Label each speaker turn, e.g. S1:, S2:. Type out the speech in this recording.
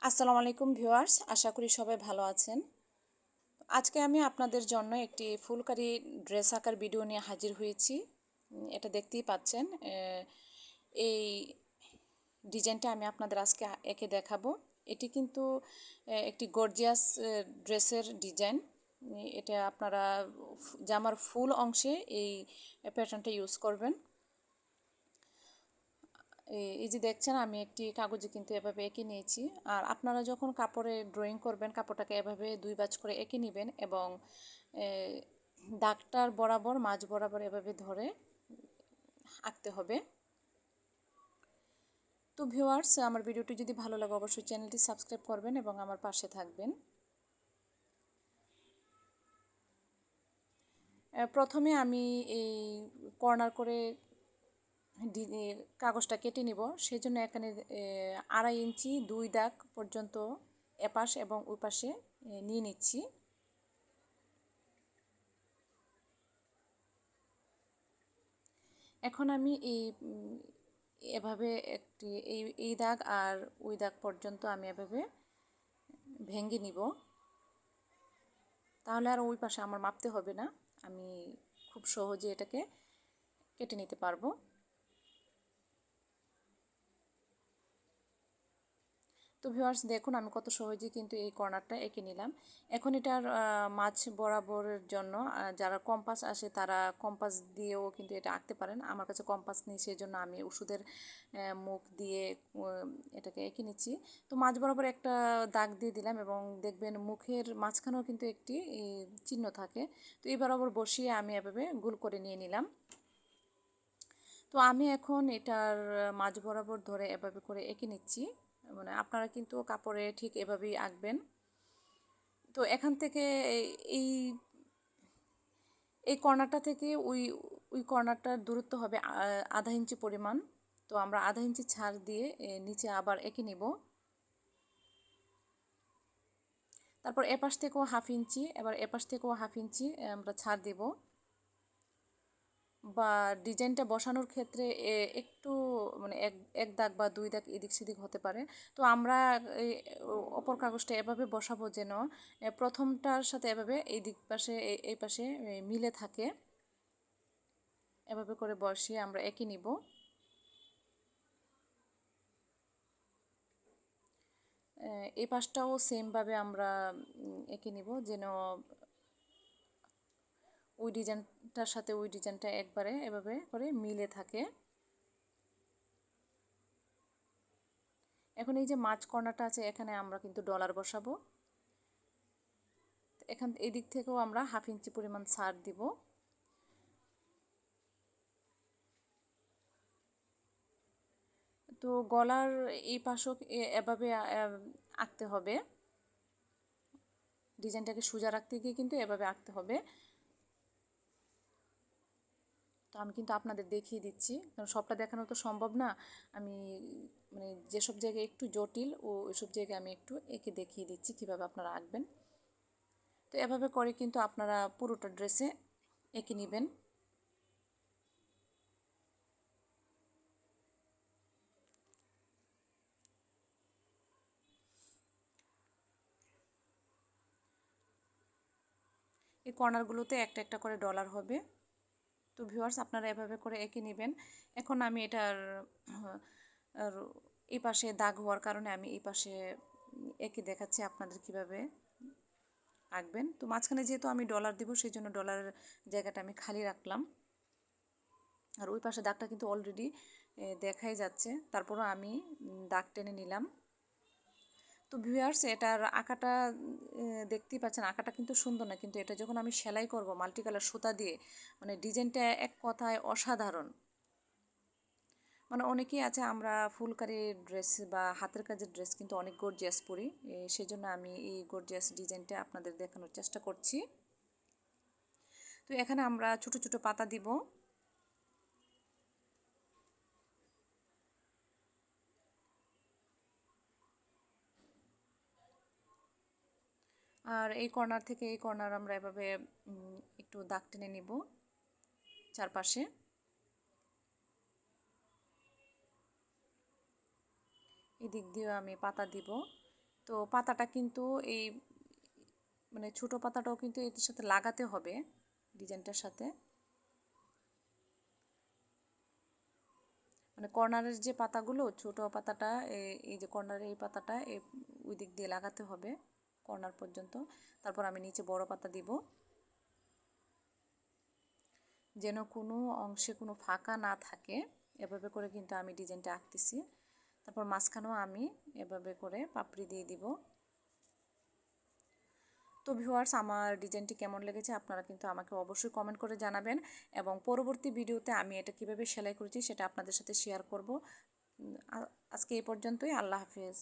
S1: আসসালামু আলাইকুম ভিউয়ার্স, আশা করি সবাই ভালো আছেন। আজকে আমি আপনাদের জন্য একটি ফুলকারি ড্রেস আঁকার ভিডিও নিয়ে হাজির হয়েছি। এটা দেখতেই পাচ্ছেন। এই ডিজাইনটা আমি আপনাদের আজকে এঁকে দেখাবো। এটি কিন্তু একটি গর্জিয়াস ড্রেসের ডিজাইন। এটা আপনারা জামার ফুল অংশে এই প্যাটার্নটা ইউজ করবেন। এই যে দেখছেন, আমি একটি কাগজে কিন্তু এভাবে এঁকে নিয়েছি। আর আপনারা যখন কাপড়ে ড্রয়িং করবেন, কাপড়টাকে এভাবে দুই ভাঁজ করে এঁকে নেবেন এবং দাগটার বরাবর, মাঝ বরাবর এভাবে ধরে আঁকতে হবে। তো ভিউয়ার্স, আমার ভিডিওটি যদি ভালো লাগে অবশ্যই চ্যানেলটি সাবস্ক্রাইব করবেন এবং আমার পাশে থাকবেন। প্রথমে আমি এই কর্নার করে কাগজটা কেটে নিব। সেই জন্য এখানে 2.5 ইঞ্চি 2 দাগ পর্যন্ত এপাশ এবং ওই পাশে নিয়ে নিচ্ছি। এখন আমি এভাবে একটি এই দাগ আর ওই দাগ পর্যন্ত আমি এভাবে ভেঙে নিব। তাহলে আর ওই পাশে আমার মাপতে হবে না, আমি খুব সহজে এটাকে কেটে নিতে পারবো। তো ভিউয়ার্স, দেখুন আমি কত সহজে কিন্তু এই কর্নারটা এঁকে নিলাম। এখন এটার মাঝ বরাবরের জন্য যারা কম্পাস আসে তারা কম্পাস দিয়েও কিন্তু এটা আঁকতে পারেন। আমার কাছে কম্পাস নেই, সেই জন্য আমি ওষুধের মুখ দিয়ে এটাকে এঁকে নিচ্ছি। তো মাঝ বরাবর একটা দাগ দিয়ে দিলাম এবং দেখবেন মুখের মাঝখানেও কিন্তু একটি চিহ্ন থাকে। তো এই বরাবর বসিয়ে আমি এভাবে গোল করে নিয়ে নিলাম। তো আমি এখন এটার মাঝ বরাবর ধরে এভাবে করে এঁকে নিচ্ছি। মানে আপনারা কিন্তু কাপড়ে ঠিক এভাবেই আঁকবেন। তো এখান থেকে এই এই কর্নারটা থেকে ওই ওই কর্নারটার দূরত্ব হবে 1/2 ইঞ্চি পরিমাণ। তো আমরা 1/2 ইঞ্চি ছাড় দিয়ে নিচে আবার এঁকে নিব। তারপর এপাশ থেকেও 1/2 ইঞ্চি, এবার এপাশ থেকেও 1/2 ইঞ্চি আমরা ছাড় দেব। বা ডিজাইনটা বসানোর ক্ষেত্রে একটু মানে এক দাগ বা দুই দাগ এদিক সেদিক হতে পারে। তো আমরা এই অপর কাগজটা এভাবে বসাবো যেন প্রথমটার সাথে এভাবে এই দিক পাশে এই পাশে মিলে থাকে। এভাবে করে বসিয়ে আমরা এঁকে নিব। এই পাশটাও সেমভাবে আমরা এঁকে নিব যেন ওই ডিজাইনটার সাথে ওই ডিজাইনটা একবারে এভাবে করে মিলে থাকে। এখন এই যে মাঝ কর্নারটা আছে, এখানে আমরা কিন্তু ডলার বসাবো। এই দিক থেকেও আমরা 1/2 ইঞ্চি পরিমাণ ছাড় দিব। তো গলার এই পাশও এভাবে আঁকতে হবে। ডিজাইনটাকে সোজা রাখতে গিয়ে কিন্তু এভাবে আঁকতে হবে। তো আমি কিন্তু আপনাদের দেখিয়ে দিচ্ছি, কারণ সবটা দেখানো তো সম্ভব না। আমি মানে যেসব জায়গায় একটু জটিল ওইসব জায়গায় আমি একটু এঁকে দেখিয়ে দিচ্ছি কীভাবে আপনারা আঁকবেন। তো এভাবে করে কিন্তু আপনারা পুরোটা ড্রেসে এঁকে নেবেন। এই কর্নারগুলোতে একটা একটা করে ডলার হবে। তো ভিউয়ার্স, আপনারা এভাবে করে এঁকে নেবেন। এখন আমি এটার এই পাশে দাগ হওয়ার কারণে আমি এই পাশে এঁকে দেখাচ্ছি আপনাদের কিভাবে আঁকবেন। তো মাঝখানে যেহেতু আমি ডলার দিব, সেই জন্য ডলারের জায়গাটা আমি খালি রাখলাম। আর ওই পাশে দাগটা কিন্তু অলরেডি দেখাই যাচ্ছে, তারপরও আমি দাগ টেনে নিলাম। তো ভিউয়ার্স, এটার আঁকাটা দেখতেই পাচ্ছেন, আঁকাটা কিন্তু সুন্দর না, কিন্তু এটা যখন আমি সেলাই করব মাল্টি কালার সুতা দিয়ে, মানে ডিজাইনটা এক কথায় অসাধারণ। মানে অনেকেই আছে, আমরা ফুলকারি ড্রেস বা হাতের কাজের ড্রেস কিন্তু অনেক গর্জিয়াস পরি, সেজন্য আমি এই গর্জিয়াস ডিজাইনটা আপনাদের দেখানোর চেষ্টা করছি। তো এখানে আমরা ছোট ছোট পাতা দিব। আর এই কর্নার থেকে এই কর্নার আমরা এভাবে একটু দাগ টেনে নিব চারপাশে। এই দিক দিয়েও আমি পাতা দিব। তো পাতাটা কিন্তু এই মানে ছোটো পাতাটাও কিন্তু এটার সাথে লাগাতে হবে ডিজাইনটার সাথে, মানে কর্নারের যে পাতাগুলো ছোটো পাতাটা এই যে কর্নারের এই পাতাটা ওই দিক দিয়ে লাগাতে হবে কর্নার পর্যন্ত। তারপর আমি নিচে বড় পাতা দিব, যেন কোনো অংশে কোনো ফাঁকা না থাকে। এভাবে করে কিন্তু আমি ডিজাইনটা আঁকতেছি। তারপর মাঝখানেও আমি এভাবে করে পাপড়ি দিয়ে দিব। তো ভিউয়ার্স, আমার ডিজাইনটি কেমন লেগেছে আপনারা কিন্তু আমাকে অবশ্যই কমেন্ট করে জানাবেন, এবং পরবর্তী ভিডিওতে আমি এটা কিভাবে সেলাই করেছি সেটা আপনাদের সাথে শেয়ার করব। আজকে এই পর্যন্তই। আল্লাহ হাফেজ।